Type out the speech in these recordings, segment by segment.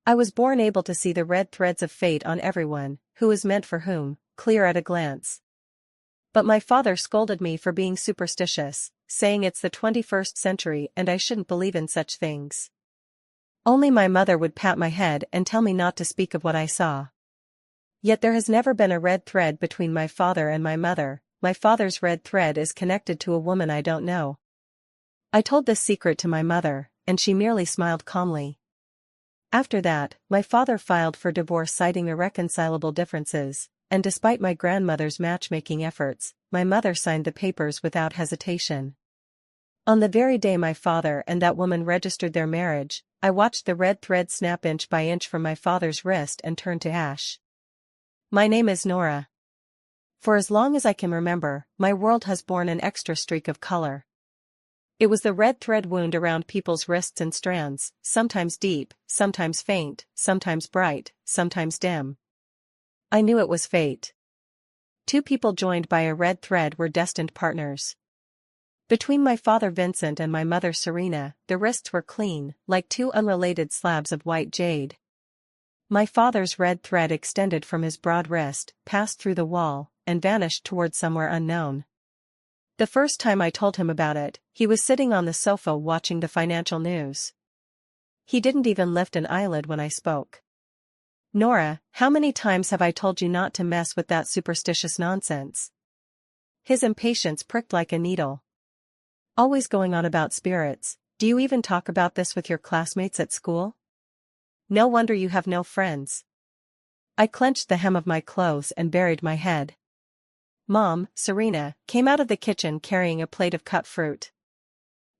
I was born able to see the red threads of fate on everyone, who is meant for whom, clear at a glance. But my father scolded me for being superstitious, saying it's the 21st century and I shouldn't believe in such things. Only my mother would pat my head and tell me not to speak of what I saw. Yet there has never been a red thread between my father and my mother. My father's red thread is connected to a woman I don't know. I told this secret to my mother, and she merely smiled calmly. After that, my father filed for divorce citing irreconcilable differences, and despite my grandmother's matchmaking efforts, my mother signed the papers without hesitation. On the very day my father and that woman registered their marriage, I watched the red thread snap inch by inch from my father's wrist and turn to ash. My name is Nora. For as long as I can remember, my world has borne an extra streak of color. It was the red thread wound around people's wrists and strands, sometimes deep, sometimes faint, sometimes bright, sometimes dim. I knew it was fate. Two people joined by a red thread were destined partners. Between my father Vincent and my mother Serena, the wrists were clean, like two unrelated slabs of white jade. My father's red thread extended from his broad wrist, passed through the wall, and vanished toward somewhere unknown. The first time I told him about it, he was sitting on the sofa watching the financial news. He didn't even lift an eyelid when I spoke. Nora, how many times have I told you not to mess with that superstitious nonsense? His impatience pricked like a needle. Always going on about spirits, do you even talk about this with your classmates at school? No wonder you have no friends. I clenched the hem of my clothes and buried my head. Mom, Serena, came out of the kitchen carrying a plate of cut fruit.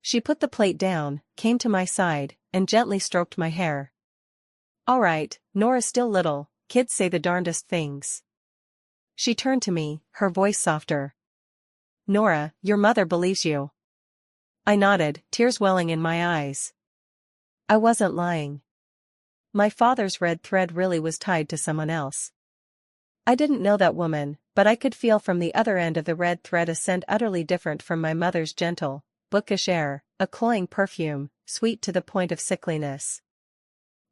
She put the plate down, came to my side, and gently stroked my hair. All right, Nora's still little, kids say the darndest things. She turned to me, her voice softer. Nora, your mother believes you. I nodded, tears welling in my eyes. I wasn't lying. My father's red thread really was tied to someone else. I didn't know that woman, but I could feel from the other end of the red thread a scent utterly different from my mother's gentle, bookish air, a cloying perfume, sweet to the point of sickliness.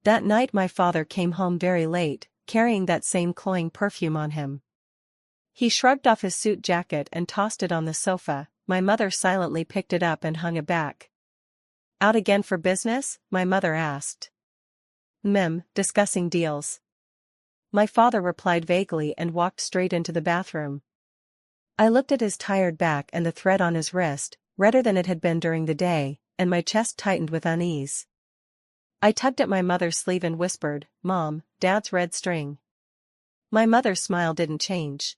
That night my father came home very late, carrying that same cloying perfume on him. He shrugged off his suit jacket and tossed it on the sofa. My mother silently picked it up and hung it back. Out again for business? My mother asked. Discussing deals. My father replied vaguely and walked straight into the bathroom. I looked at his tired back and the thread on his wrist, redder than it had been during the day, and my chest tightened with unease. I tugged at my mother's sleeve and whispered, Mom, Dad's red string. My mother's smile didn't change.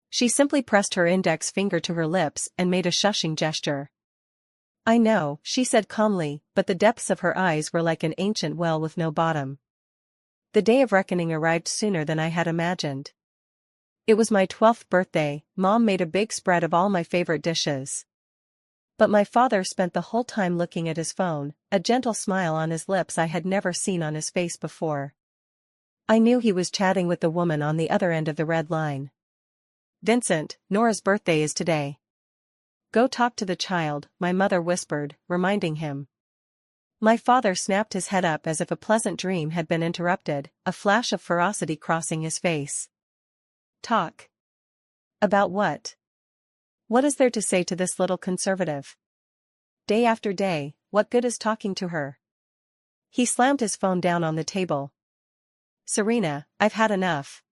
She simply pressed her index finger to her lips and made a shushing gesture. I know, she said calmly, but the depths of her eyes were like an ancient well with no bottom. The day of reckoning arrived sooner than I had imagined. It was my 12th birthday. Mom made a big spread of all my favorite dishes. But my father spent the whole time looking at his phone, a gentle smile on his lips I had never seen on his face before. I knew he was chatting with the woman on the other end of the red line. Vincent, Nora's birthday is today. Go talk to the child, my mother whispered, reminding him. My father snapped his head up as if a pleasant dream had been interrupted, a flash of ferocity crossing his face. Talk. About what? What is there to say to this little conservative? Day after day, what good is talking to her? He slammed his phone down on the table. Serena, I've had enough.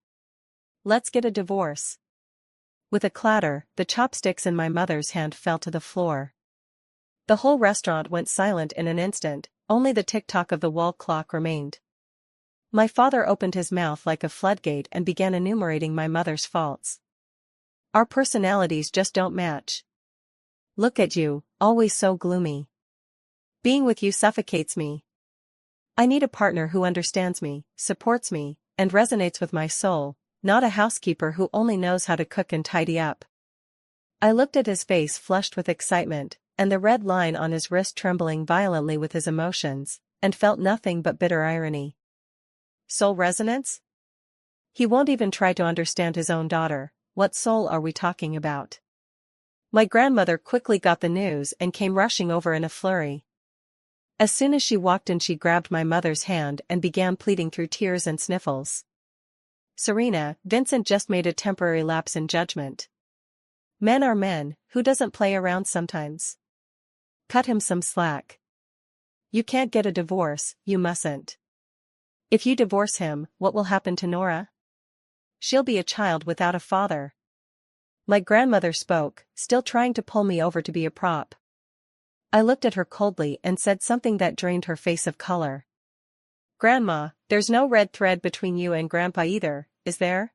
Let's get a divorce. With a clatter, the chopsticks in my mother's hand fell to the floor. The whole restaurant went silent in an instant, only the tick-tock of the wall clock remained. My father opened his mouth like a floodgate and began enumerating my mother's faults. Our personalities just don't match. Look at you, always so gloomy. Being with you suffocates me. I need a partner who understands me, supports me, and resonates with my soul, not a housekeeper who only knows how to cook and tidy up. I looked at his face flushed with excitement, and the red line on his wrist trembling violently with his emotions, and felt nothing but bitter irony. Soul resonance? He won't even try to understand his own daughter. What soul are we talking about? My grandmother quickly got the news and came rushing over in a flurry. As soon as she walked in, she grabbed my mother's hand and began pleading through tears and sniffles. "Serena, Vincent just made a temporary lapse in judgment. Men are men, who doesn't play around sometimes? Cut him some slack. You can't get a divorce, you mustn't. If you divorce him, what will happen to Nora? She'll be a child without a father." My grandmother spoke, still trying to pull me over to be a prop. I looked at her coldly and said something that drained her face of color. "Grandma, there's no red thread between you and Grandpa either, is there?"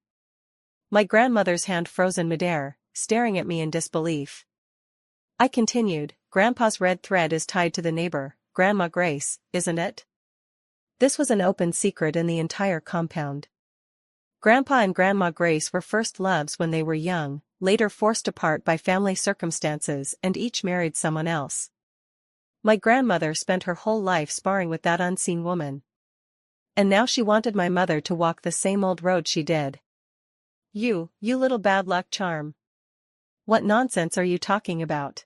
My grandmother's hand froze in midair, staring at me in disbelief. I continued, "Grandpa's red thread is tied to the neighbor, Grandma Grace, isn't it?" This was an open secret in the entire compound. Grandpa and Grandma Grace were first loves when they were young, later forced apart by family circumstances, and each married someone else. My grandmother spent her whole life sparring with that unseen woman. And now she wanted my mother to walk the same old road she did. You little bad luck charm. What nonsense are you talking about?"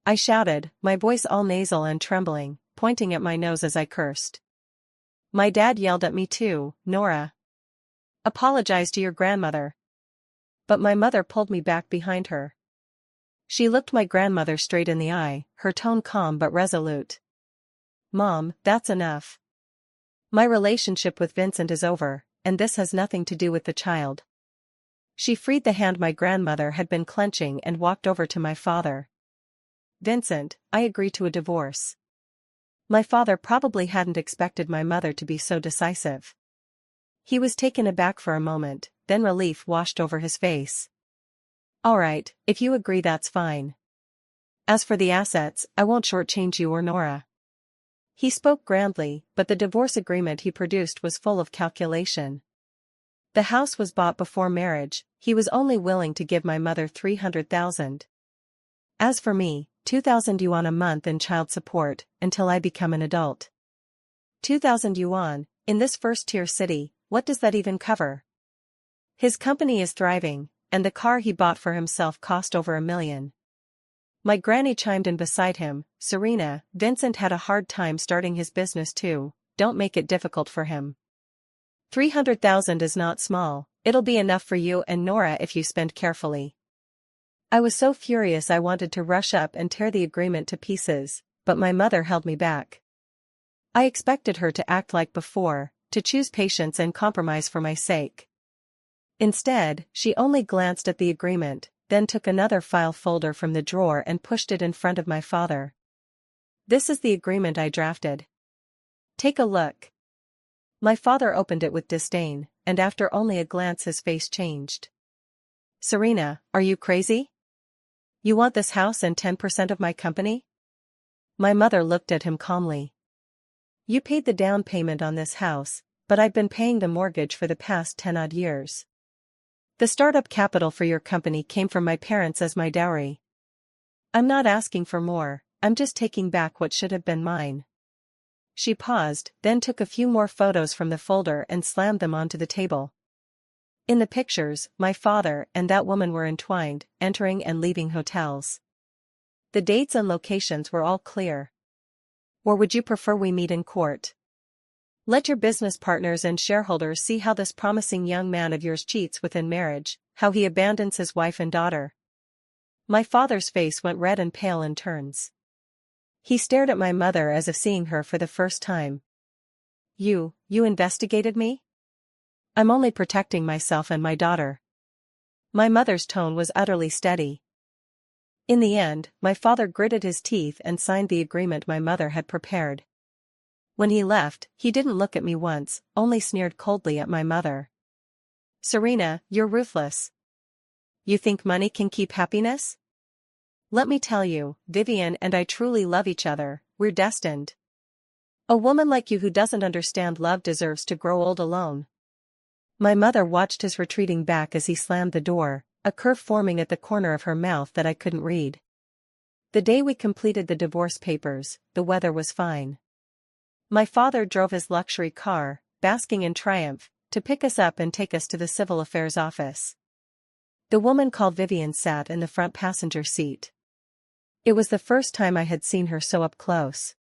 I shouted, my voice all nasal and trembling, pointing at my nose as I cursed. "My dad yelled at me too, Nora. Apologize to your grandmother." But my mother pulled me back behind her. She looked my grandmother straight in the eye, her tone calm but resolute. "Mom, that's enough. My relationship with Vincent is over, and this has nothing to do with the child." She freed the hand my grandmother had been clenching and walked over to my father. "Vincent, I agree to a divorce." My father probably hadn't expected my mother to be so decisive. He was taken aback for a moment, then relief washed over his face. "All right, if you agree, that's fine. As for the assets, I won't shortchange you or Nora." He spoke grandly, but the divorce agreement he produced was full of calculation. The house was bought before marriage, he was only willing to give my mother 300,000. As for me, 2,000 yuan a month in child support, until I become an adult. 2,000 yuan, in this first-tier city, what does that even cover? His company is thriving, and the car he bought for himself cost over $1 million. My granny chimed in beside him, "Serena, Vincent had a hard time starting his business too, don't make it difficult for him. 300,000 is not small, it'll be enough for you and Nora if you spend carefully." I was so furious I wanted to rush up and tear the agreement to pieces, but my mother held me back. I expected her to act like before, to choose patience and compromise for my sake. Instead, she only glanced at the agreement, then took another file folder from the drawer and pushed it in front of my father. "This is the agreement I drafted. Take a look." My father opened it with disdain, and after only a glance his face changed. "Serena, are you crazy? You want this house and 10% of my company?" My mother looked at him calmly. "You paid the down payment on this house, but I've been paying the mortgage for the past 10-odd years. The startup capital for your company came from my parents as my dowry. I'm not asking for more, I'm just taking back what should have been mine." She paused, then took a few more photos from the folder and slammed them onto the table. In the pictures, my father and that woman were entwined, entering and leaving hotels. The dates and locations were all clear. "Or would you prefer we meet in court? Let your business partners and shareholders see how this promising young man of yours cheats within marriage, how he abandons his wife and daughter." My father's face went red and pale in turns. He stared at my mother as if seeing her for the first time. You investigated me? I'm only protecting myself and my daughter." My mother's tone was utterly steady. In the end, my father gritted his teeth and signed the agreement my mother had prepared. When he left, he didn't look at me once, only sneered coldly at my mother. "Serena, you're ruthless. You think money can keep happiness? Let me tell you, Vivian and I truly love each other, we're destined. A woman like you who doesn't understand love deserves to grow old alone." My mother watched his retreating back as he slammed the door, a curve forming at the corner of her mouth that I couldn't read. The day we completed the divorce papers, the weather was fine. My father drove his luxury car, basking in triumph, to pick us up and take us to the civil affairs office. The woman called Vivian sat in the front passenger seat. It was the first time I had seen her so up close.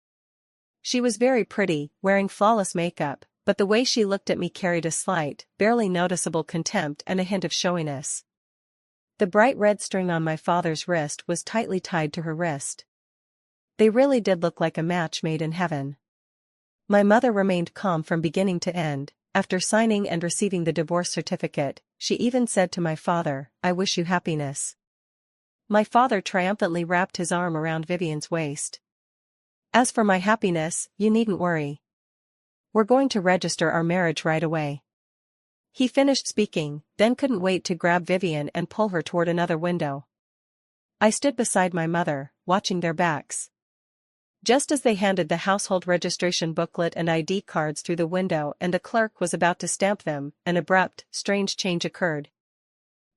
She was very pretty, wearing flawless makeup, but the way she looked at me carried a slight, barely noticeable contempt and a hint of showiness. The bright red string on my father's wrist was tightly tied to her wrist. They really did look like a match made in heaven. My mother remained calm from beginning to end. After signing and receiving the divorce certificate, she even said to my father, "I wish you happiness." My father triumphantly wrapped his arm around Vivian's waist. "As for my happiness, you needn't worry. We're going to register our marriage right away." He finished speaking, then couldn't wait to grab Vivian and pull her toward another window. I stood beside my mother, watching their backs. Just as they handed the household registration booklet and ID cards through the window and a clerk was about to stamp them, an abrupt, strange change occurred.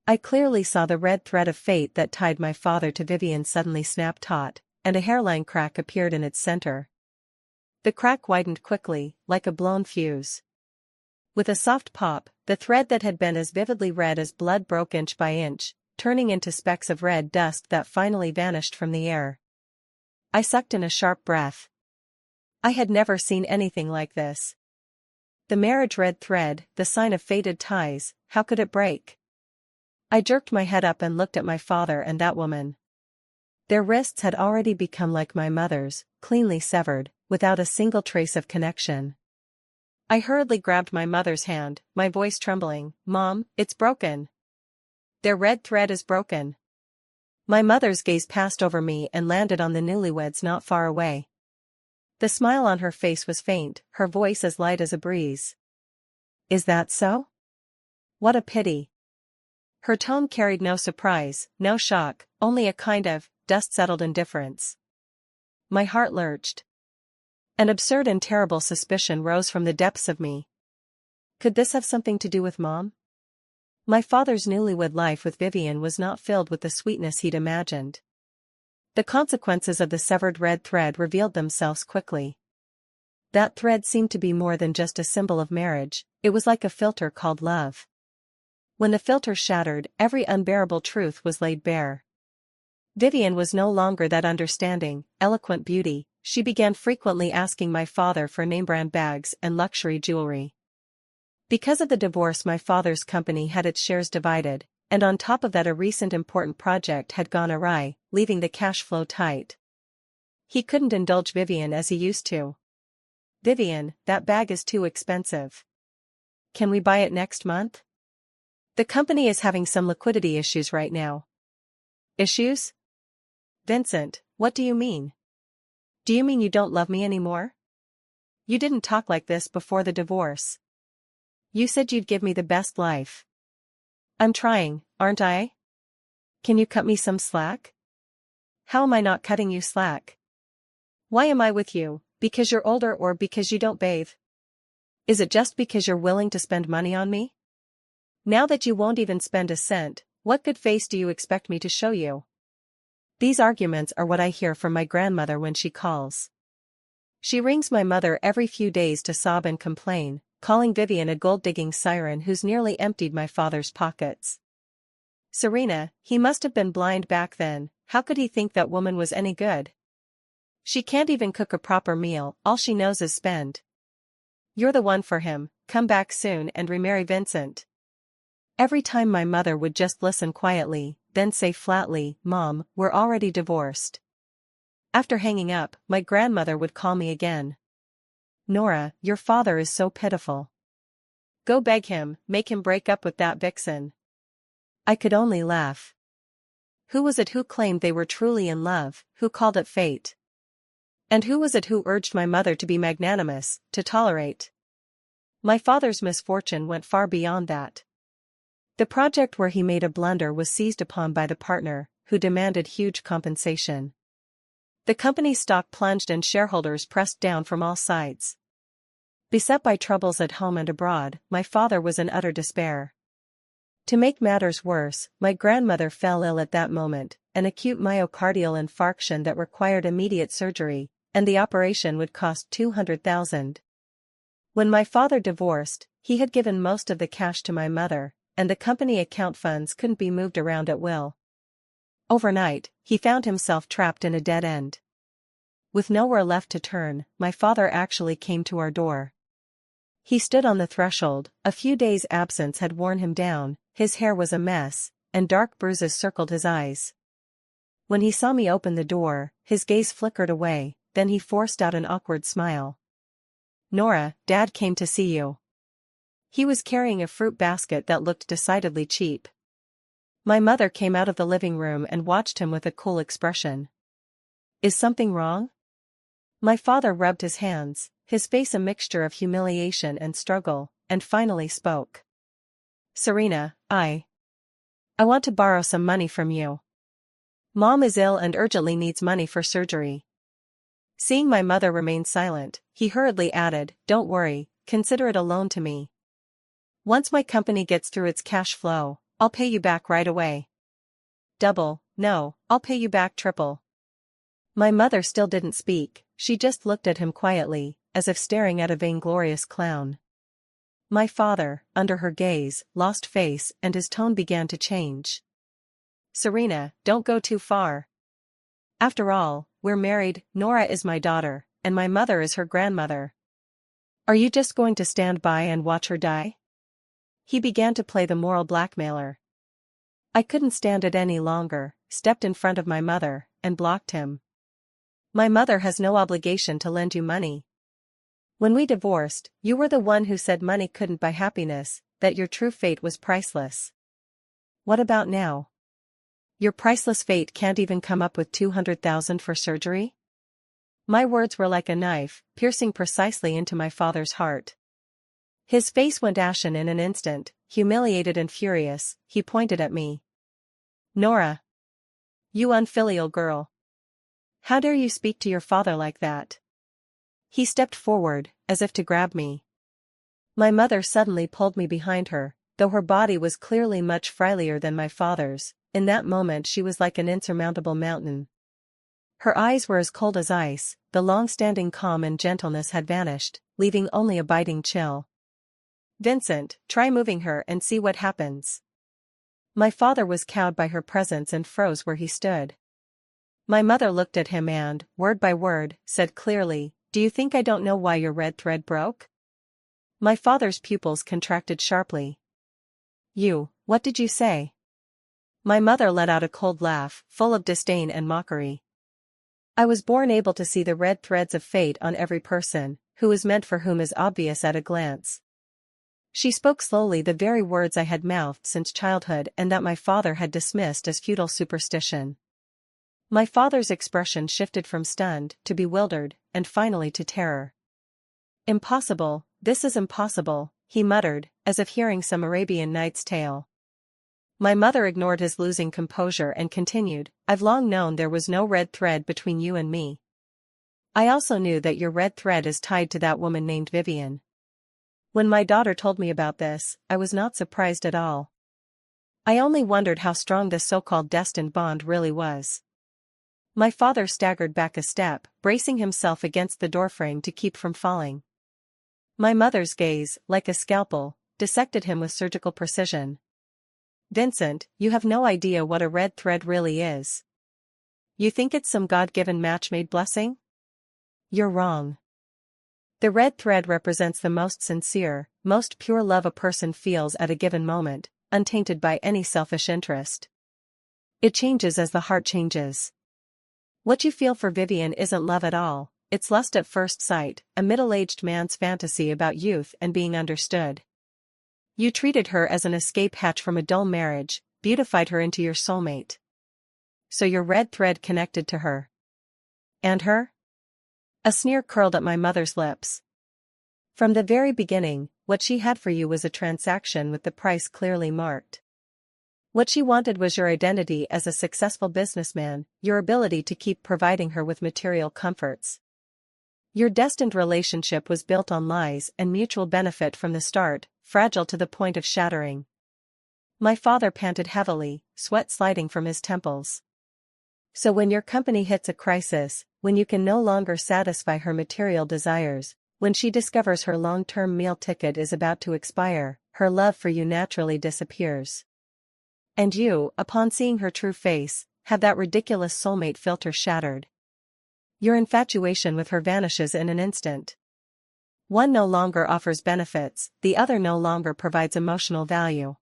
I clearly saw the red thread of fate that tied my father to Vivian suddenly snap taut, and a hairline crack appeared in its center. The crack widened quickly, like a blown fuse. With a soft pop, the thread that had been as vividly red as blood broke inch by inch, turning into specks of red dust that finally vanished from the air. I sucked in a sharp breath. I had never seen anything like this. The marriage red thread, the sign of fated ties, how could it break? I jerked my head up and looked at my father and that woman. Their wrists had already become like my mother's, cleanly severed, without a single trace of connection. I hurriedly grabbed my mother's hand, my voice trembling. "Mom, it's broken. Their red thread is broken." My mother's gaze passed over me and landed on the newlyweds not far away. The smile on her face was faint, her voice as light as a breeze. "Is that so? What a pity." Her tone carried no surprise, no shock, only a kind of dust-settled indifference. My heart lurched. An absurd and terrible suspicion rose from the depths of me. Could this have something to do with Mom? My father's newlywed life with Vivian was not filled with the sweetness he'd imagined. The consequences of the severed red thread revealed themselves quickly. That thread seemed to be more than just a symbol of marriage, it was like a filter called love. When the filter shattered, every unbearable truth was laid bare. Vivian was no longer that understanding, eloquent beauty. She began frequently asking my father for name-brand bags and luxury jewelry. Because of the divorce, my father's company had its shares divided, and on top of that a recent important project had gone awry, leaving the cash flow tight. He couldn't indulge Vivian as he used to. "Vivian, that bag is too expensive. Can we buy it next month? The company is having some liquidity issues right now." "Issues? Vincent, what do you mean? Do you mean you don't love me anymore? You didn't talk like this before the divorce. You said you'd give me the best life." "I'm trying, aren't I? Can you cut me some slack?" "How am I not cutting you slack? Why am I with you, because you're older or because you don't bathe? Is it just because you're willing to spend money on me? Now that you won't even spend a cent, what good face do you expect me to show you?" These arguments are what I hear from my grandmother when she calls. She rings my mother every few days to sob and complain, calling Vivian a gold-digging siren who's nearly emptied my father's pockets. Serena, he must have been blind back then, how could he think that woman was any good? She can't even cook a proper meal, all she knows is spend. You're the one for him, come back soon and remarry Vincent. Every time my mother would just listen quietly, then say flatly, "Mom, we're already divorced." After hanging up, my grandmother would call me again. "Nora, your father is so pitiful. Go beg him, make him break up with that vixen." I could only laugh. Who was it who claimed they were truly in love, who called it fate? And who was it who urged my mother to be magnanimous, to tolerate? My father's misfortune went far beyond that. The project where he made a blunder was seized upon by the partner, who demanded huge compensation. The company's stock plunged and shareholders pressed down from all sides. Beset by troubles at home and abroad, my father was in utter despair. To make matters worse, my grandmother fell ill at that moment, an acute myocardial infarction that required immediate surgery, and the operation would cost $200,000. When my father divorced, he had given most of the cash to my mother, and the company account funds couldn't be moved around at will. Overnight, he found himself trapped in a dead end. With nowhere left to turn, my father actually came to our door. He stood on the threshold. A few days' absence had worn him down, his hair was a mess, and dark bruises circled his eyes. When he saw me open the door, his gaze flickered away, then he forced out an awkward smile. "Nora, Dad came to see you." He was carrying a fruit basket that looked decidedly cheap. My mother came out of the living room and watched him with a cool expression. "Is something wrong?" My father rubbed his hands, his face a mixture of humiliation and struggle, and finally spoke. "Serena, I want to borrow some money from you. Mom is ill and urgently needs money for surgery." Seeing my mother remain silent, he hurriedly added, "Don't worry, consider it a loan to me. Once my company gets through its cash flow, I'll pay you back right away. Double, no, I'll pay you back triple." My mother still didn't speak, she just looked at him quietly, as if staring at a vainglorious clown. My father, under her gaze, lost face and his tone began to change. "Serena, don't go too far. After all, we're married, Nora is my daughter, and my mother is her grandmother. Are you just going to stand by and watch her die?" He began to play the moral blackmailer. I couldn't stand it any longer, stepped in front of my mother, and blocked him. "My mother has no obligation to lend you money. When we divorced, you were the one who said money couldn't buy happiness, that your true fate was priceless. What about now? Your priceless fate can't even come up with 200,000 for surgery?" My words were like a knife, piercing precisely into my father's heart. His face went ashen in an instant, humiliated and furious, he pointed at me. "Nora! You unfilial girl! How dare you speak to your father like that?" He stepped forward, as if to grab me. My mother suddenly pulled me behind her, though her body was clearly much frailier than my father's. In that moment she was like an insurmountable mountain. Her eyes were as cold as ice, the long-standing calm and gentleness had vanished, leaving only a biting chill. "Vincent, try moving her and see what happens." My father was cowed by her presence and froze where he stood. My mother looked at him and, word by word, said clearly, "Do you think I don't know why your red thread broke?" My father's pupils contracted sharply. What did you say?" My mother let out a cold laugh, full of disdain and mockery. "I was born able to see the red threads of fate on every person, who is meant for whom is obvious at a glance." She spoke slowly, the very words I had mouthed since childhood and that my father had dismissed as futile superstition. My father's expression shifted from stunned to bewildered, and finally to terror. "Impossible, this is impossible," he muttered, as if hearing some Arabian Nights tale. My mother ignored his losing composure and continued, "I've long known there was no red thread between you and me. I also knew that your red thread is tied to that woman named Vivian. When my daughter told me about this, I was not surprised at all. I only wondered how strong this so-called destined bond really was." My father staggered back a step, bracing himself against the doorframe to keep from falling. My mother's gaze, like a scalpel, dissected him with surgical precision. "Vincent, you have no idea what a red thread really is. You think it's some God-given match-made blessing? You're wrong. The red thread represents the most sincere, most pure love a person feels at a given moment, untainted by any selfish interest. It changes as the heart changes. What you feel for Vivian isn't love at all, it's lust at first sight, a middle-aged man's fantasy about youth and being understood. You treated her as an escape hatch from a dull marriage, beautified her into your soulmate. So your red thread connected to her. And her?" A sneer curled at my mother's lips. "From the very beginning, what she had for you was a transaction with the price clearly marked. What she wanted was your identity as a successful businessman, your ability to keep providing her with material comforts. Your destined relationship was built on lies and mutual benefit from the start, fragile to the point of shattering." My father panted heavily, sweat sliding from his temples. "So when your company hits a crisis, when you can no longer satisfy her material desires, when she discovers her long-term meal ticket is about to expire, her love for you naturally disappears. And you, upon seeing her true face, have that ridiculous soulmate filter shattered. Your infatuation with her vanishes in an instant. One no longer offers benefits, the other no longer provides emotional value.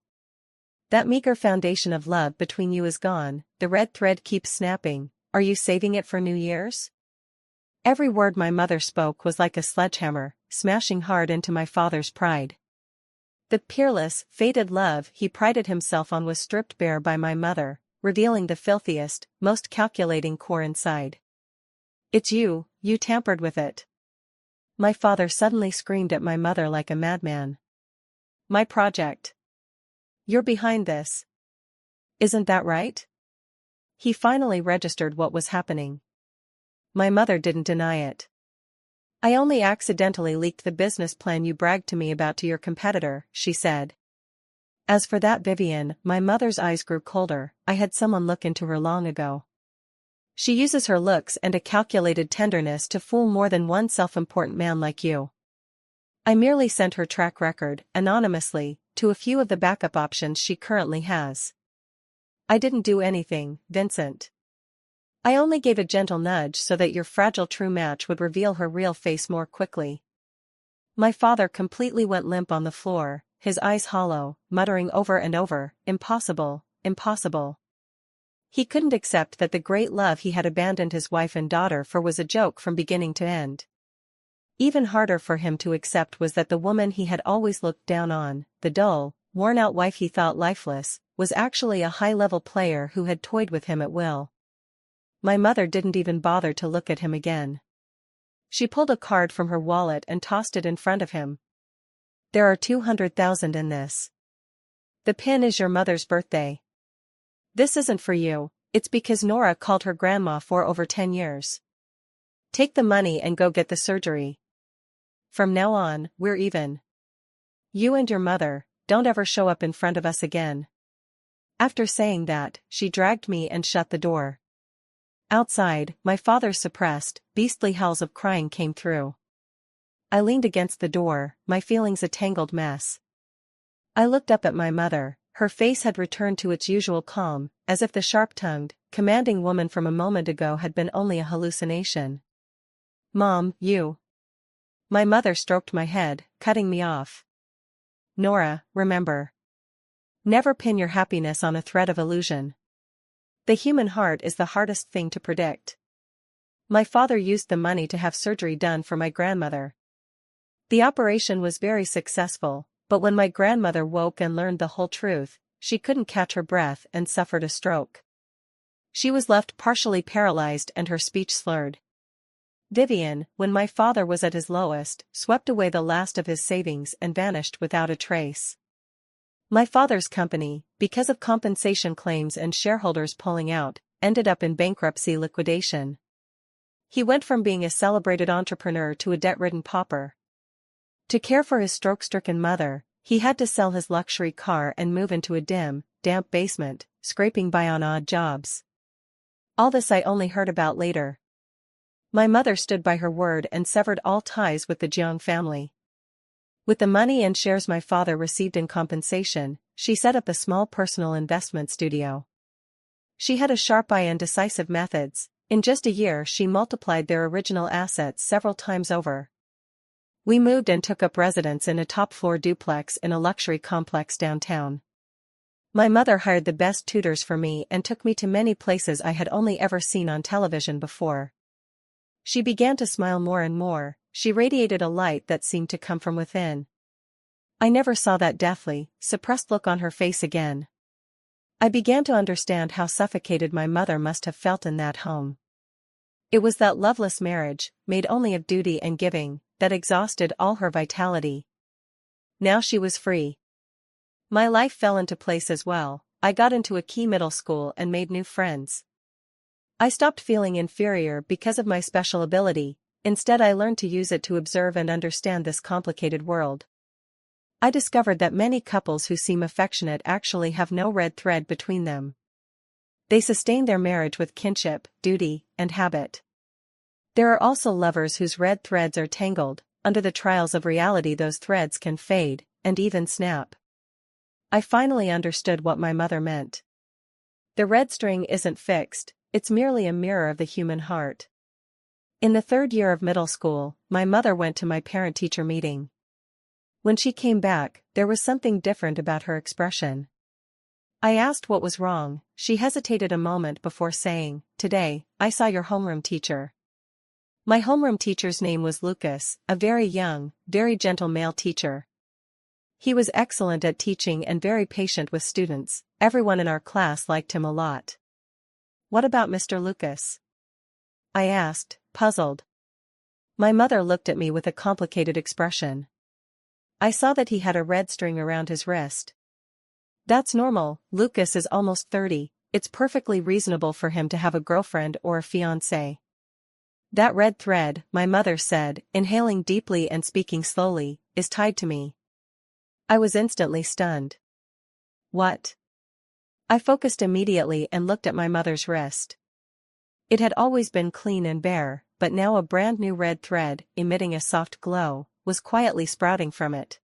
That meager foundation of love between you is gone, the red thread keeps snapping. Are you saving it for New Year's? Every word my mother spoke was like a sledgehammer, smashing hard into my father's pride. The peerless, fated love he prided himself on was stripped bare by my mother, revealing the filthiest, most calculating core inside. It's you tampered with it. My father suddenly screamed at my mother like a madman. My project. You're behind this. Isn't that right? He finally registered what was happening. My mother didn't deny it. I only accidentally leaked the business plan you bragged to me about to your competitor, she said. As for that Vivian, my mother's eyes grew colder. I had someone look into her long ago. She uses her looks and a calculated tenderness to fool more than one self-important man like you. I merely sent her track record, anonymously, to a few of the backup options she currently has. I didn't do anything, Vincent. I only gave a gentle nudge so that your fragile true match would reveal her real face more quickly. My father completely went limp on the floor, his eyes hollow, muttering over and over, impossible, impossible. He couldn't accept that the great love he had abandoned his wife and daughter for was a joke from beginning to end. Even harder for him to accept was that the woman he had always looked down on, the dull, worn-out wife he thought lifeless, was actually a high-level player who had toyed with him at will. My mother didn't even bother to look at him again. She pulled a card from her wallet and tossed it in front of him. There are 200,000 in this. The pin is your mother's birthday. This isn't for you, it's because Nora called her grandma for over 10 years. Take the money and go get the surgery. From now on, we're even. You and your mother, don't ever show up in front of us again. After saying that, she dragged me and shut the door. Outside, my father's suppressed, beastly howls of crying came through. I leaned against the door, my feelings a tangled mess. I looked up at my mother. Her face had returned to its usual calm, as if the sharp-tongued, commanding woman from a moment ago had been only a hallucination. Mom, you. My mother stroked my head, cutting me off. Nora, remember. Never pin your happiness on a thread of illusion. The human heart is the hardest thing to predict. My father used the money to have surgery done for my grandmother. The operation was very successful, but when my grandmother woke and learned the whole truth, she couldn't catch her breath and suffered a stroke. She was left partially paralyzed and her speech slurred. Vivian, when my father was at his lowest, swept away the last of his savings and vanished without a trace. My father's company, because of compensation claims and shareholders pulling out, ended up in bankruptcy liquidation. He went from being a celebrated entrepreneur to a debt-ridden pauper. To care for his stroke-stricken mother, he had to sell his luxury car and move into a dim, damp basement, scraping by on odd jobs. All this I only heard about later. My mother stood by her word and severed all ties with the Jiang family. With the money and shares my father received in compensation, she set up a small personal investment studio. She had a sharp eye and decisive methods. In just a year she multiplied their original assets several times over. We moved and took up residence in a top-floor duplex in a luxury complex downtown. My mother hired the best tutors for me and took me to many places I had only ever seen on television before. She began to smile more and more. She radiated a light that seemed to come from within. I never saw that deathly, suppressed look on her face again. I began to understand how suffocated my mother must have felt in that home. It was that loveless marriage, made only of duty and giving, that exhausted all her vitality. Now she was free. My life fell into place as well. I got into a key middle school and made new friends. I stopped feeling inferior because of my special ability. Instead I learned to use it to observe and understand this complicated world. I discovered that many couples who seem affectionate actually have no red thread between them. They sustain their marriage with kinship, duty, and habit. There are also lovers whose red threads are tangled. Under the trials of reality those threads can fade, and even snap. I finally understood what my mother meant. The red string isn't fixed, it's merely a mirror of the human heart. In the third year of middle school, my mother went to my parent-teacher meeting. When she came back, there was something different about her expression. I asked what was wrong. She hesitated a moment before saying, "Today, I saw your homeroom teacher." My homeroom teacher's name was Lucas, a very young, very gentle male teacher. He was excellent at teaching and very patient with students. Everyone in our class liked him a lot. "What about Mr. Lucas?" I asked, puzzled. My mother looked at me with a complicated expression. I saw that he had a red string around his wrist. "That's normal, Lucas is almost 30, it's perfectly reasonable for him to have a girlfriend or a fiancé." "That red thread," my mother said, inhaling deeply and speaking slowly, "is tied to me." I was instantly stunned. "What?" I focused immediately and looked at my mother's wrist. It had always been clean and bare, but now a brand new red thread, emitting a soft glow, was quietly sprouting from it.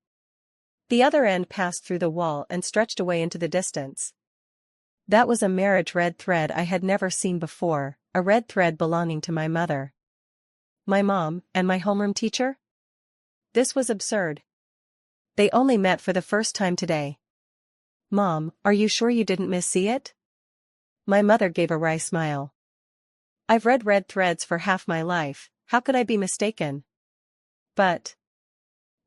The other end passed through the wall and stretched away into the distance. That was a marriage red thread I had never seen before, a red thread belonging to my mother. My mom, and my homeroom teacher? This was absurd. They only met for the first time today. "Mom, are you sure you didn't miss-see it?" My mother gave a wry smile. "I've read red threads for half my life, how could I be mistaken?" "But..."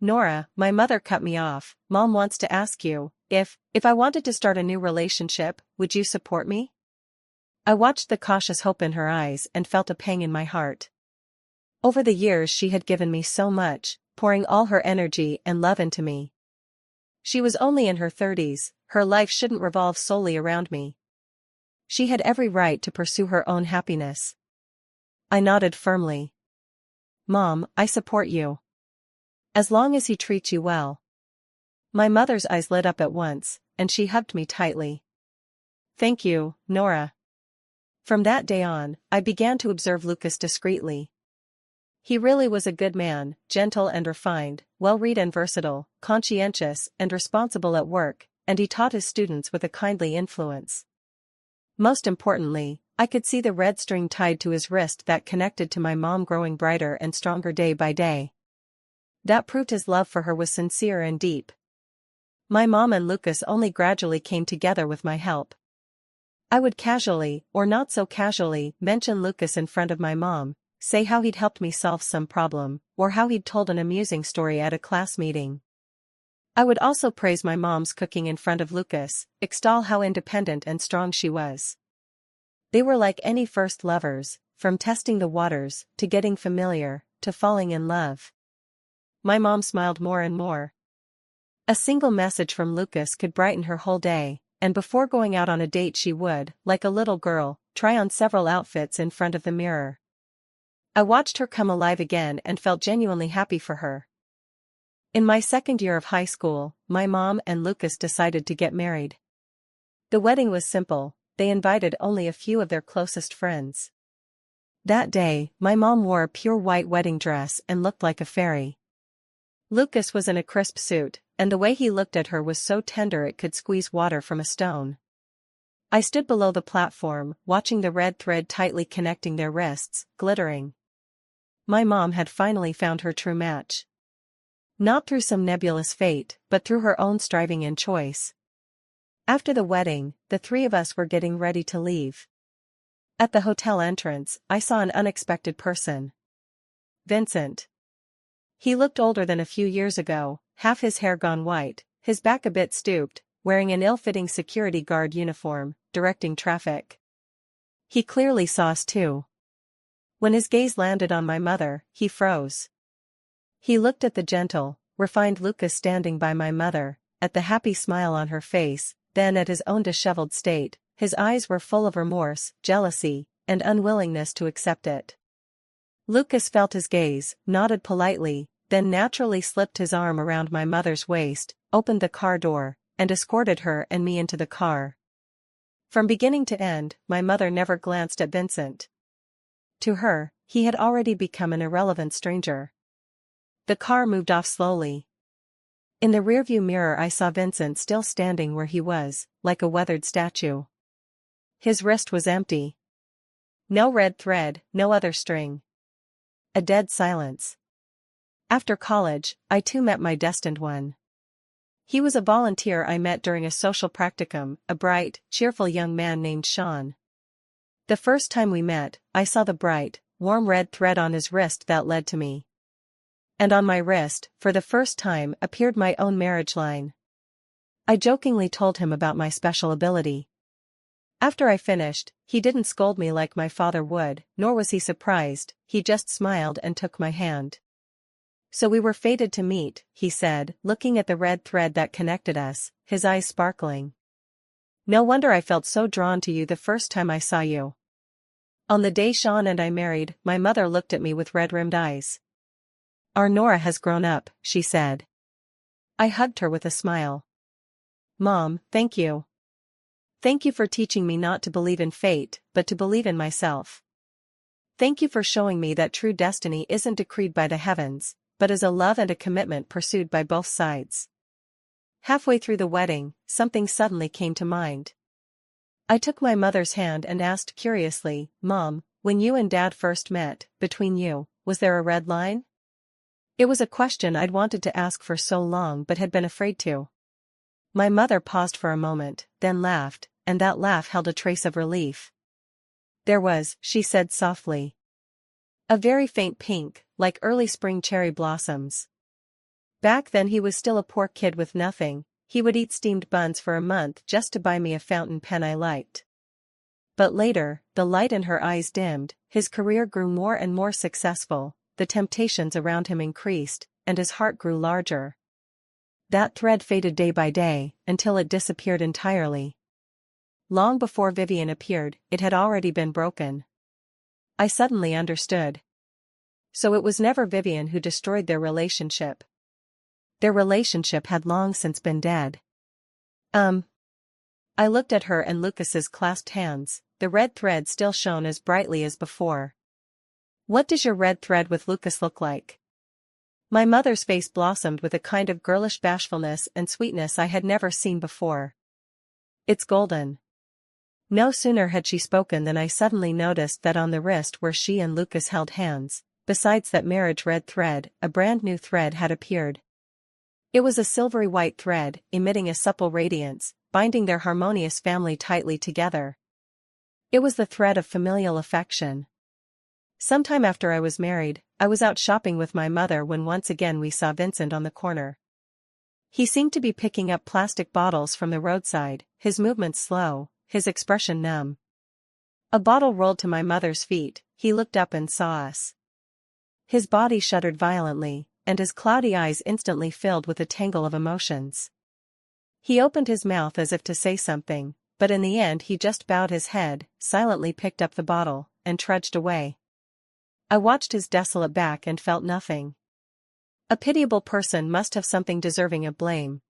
"Nora," my mother cut me off, "Mom wants to ask you, if I wanted to start a new relationship, would you support me?" I watched the cautious hope in her eyes and felt a pang in my heart. Over the years she had given me so much, pouring all her energy and love into me. She was only in her 30s, her life shouldn't revolve solely around me. She had every right to pursue her own happiness. I nodded firmly. "Mom, I support you. As long as he treats you well." My mother's eyes lit up at once, and she hugged me tightly. "Thank you, Nora." From that day on, I began to observe Lucas discreetly. He really was a good man, gentle and refined, well-read and versatile, conscientious and responsible at work, and he taught his students with a kindly influence. Most importantly, I could see the red string tied to his wrist that connected to my mom growing brighter and stronger day by day. That proved his love for her was sincere and deep. My mom and Lucas only gradually came together with my help. I would casually, or not so casually, mention Lucas in front of my mom, say how he'd helped me solve some problem, or how he'd told an amusing story at a class meeting. I would also praise my mom's cooking in front of Lucas, extol how independent and strong she was. They were like any first lovers, from testing the waters, to getting familiar, to falling in love. My mom smiled more and more. A single message from Lucas could brighten her whole day, and before going out on a date she would, like a little girl, try on several outfits in front of the mirror. I watched her come alive again and felt genuinely happy for her. In my second year of high school, my mom and Lucas decided to get married. The wedding was simple, they invited only a few of their closest friends. That day, my mom wore a pure white wedding dress and looked like a fairy. Lucas was in a crisp suit, and the way he looked at her was so tender it could squeeze water from a stone. I stood below the platform, watching the red thread tightly connecting their wrists, glittering. My mom had finally found her true match. Not through some nebulous fate, but through her own striving and choice. After the wedding, the three of us were getting ready to leave. At the hotel entrance, I saw an unexpected person. Vincent. He looked older than a few years ago, half his hair gone white, his back a bit stooped, wearing an ill-fitting security guard uniform, directing traffic. He clearly saw us too. When his gaze landed on my mother, he froze. He looked at the gentle, refined Lucas standing by my mother, at the happy smile on her face, then at his own disheveled state. His eyes were full of remorse, jealousy, and unwillingness to accept it. Lucas felt his gaze, nodded politely, then naturally slipped his arm around my mother's waist, opened the car door, and escorted her and me into the car. From beginning to end, my mother never glanced at Vincent. To her, he had already become an irrelevant stranger. The car moved off slowly. In the rearview mirror I saw Vincent still standing where he was, like a weathered statue. His wrist was empty. No red thread, no other string. A dead silence. After college, I too met my destined one. He was a volunteer I met during a social practicum, a bright, cheerful young man named Sean. The first time we met, I saw the bright, warm red thread on his wrist that led to me. And on my wrist, for the first time, appeared my own marriage line. I jokingly told him about my special ability. After I finished, he didn't scold me like my father would, nor was he surprised, he just smiled and took my hand. So we were fated to meet, he said, looking at the red thread that connected us, his eyes sparkling. No wonder I felt so drawn to you the first time I saw you. On the day Sean and I married, my mother looked at me with red-rimmed eyes. Our Nora has grown up, she said. I hugged her with a smile. Mom, thank you. Thank you for teaching me not to believe in fate, but to believe in myself. Thank you for showing me that true destiny isn't decreed by the heavens, but is a love and a commitment pursued by both sides. Halfway through the wedding, something suddenly came to mind. I took my mother's hand and asked curiously, Mom, when you and Dad first met, between you, was there a red line? It was a question I'd wanted to ask for so long but had been afraid to. My mother paused for a moment, then laughed, and that laugh held a trace of relief. There was, she said softly. A very faint pink, like early spring cherry blossoms. Back then he was still a poor kid with nothing, he would eat steamed buns for a month just to buy me a fountain pen I liked. But later, the light in her eyes dimmed, his career grew more and more successful, the temptations around him increased, and his heart grew larger. That thread faded day by day, until it disappeared entirely. Long before Vivian appeared, it had already been broken. I suddenly understood. So it was never Vivian who destroyed their relationship. Their relationship had long since been dead. I looked at her and Lucas's clasped hands, the red thread still shone as brightly as before. What does your red thread with Lucas look like? My mother's face blossomed with a kind of girlish bashfulness and sweetness I had never seen before. It's golden. No sooner had she spoken than I suddenly noticed that on the wrist where she and Lucas held hands, besides that marriage red thread, a brand new thread had appeared. It was a silvery white thread, emitting a supple radiance, binding their harmonious family tightly together. It was the thread of familial affection. Sometime after I was married, I was out shopping with my mother when once again we saw Vincent on the corner. He seemed to be picking up plastic bottles from the roadside, his movements slow, his expression numb. A bottle rolled to my mother's feet, he looked up and saw us. His body shuddered violently, and his cloudy eyes instantly filled with a tangle of emotions. He opened his mouth as if to say something, but in the end he just bowed his head, silently picked up the bottle, and trudged away. I watched his desolate back and felt nothing. A pitiable person must have something deserving of blame.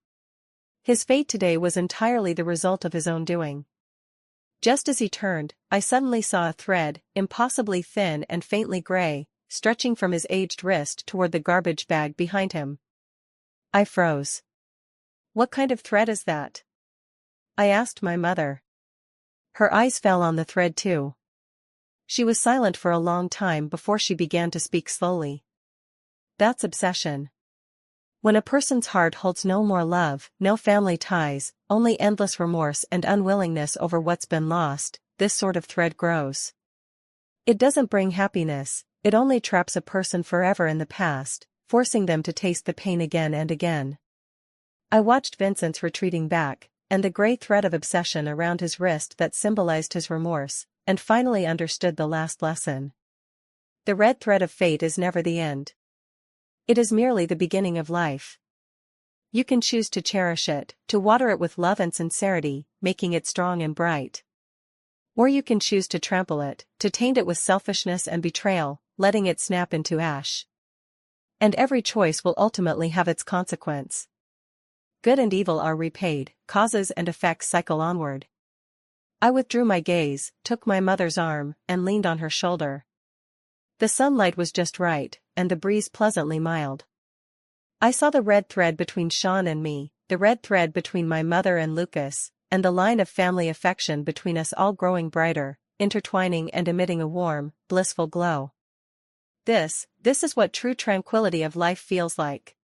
His fate today was entirely the result of his own doing. Just as he turned, I suddenly saw a thread, impossibly thin and faintly gray, stretching from his aged wrist toward the garbage bag behind him. I froze. What kind of thread is that? I asked my mother. Her eyes fell on the thread too. She was silent for a long time before she began to speak slowly. That's obsession. When a person's heart holds no more love, no family ties, only endless remorse and unwillingness over what's been lost, this sort of thread grows. It doesn't bring happiness, it only traps a person forever in the past, forcing them to taste the pain again and again. I watched Vincent's retreating back, and the gray thread of obsession around his wrist that symbolized his remorse, and finally understood the last lesson. The red thread of fate is never the end. It is merely the beginning of life. You can choose to cherish it, to water it with love and sincerity, making it strong and bright. Or you can choose to trample it, to taint it with selfishness and betrayal, letting it snap into ash. And every choice will ultimately have its consequence. Good and evil are repaid, causes and effects cycle onward. I withdrew my gaze, took my mother's arm, and leaned on her shoulder. The sunlight was just right, and the breeze pleasantly mild. I saw the red thread between Sean and me, the red thread between my mother and Lucas, and the line of family affection between us all growing brighter, intertwining and emitting a warm, blissful glow. This is what true tranquility of life feels like.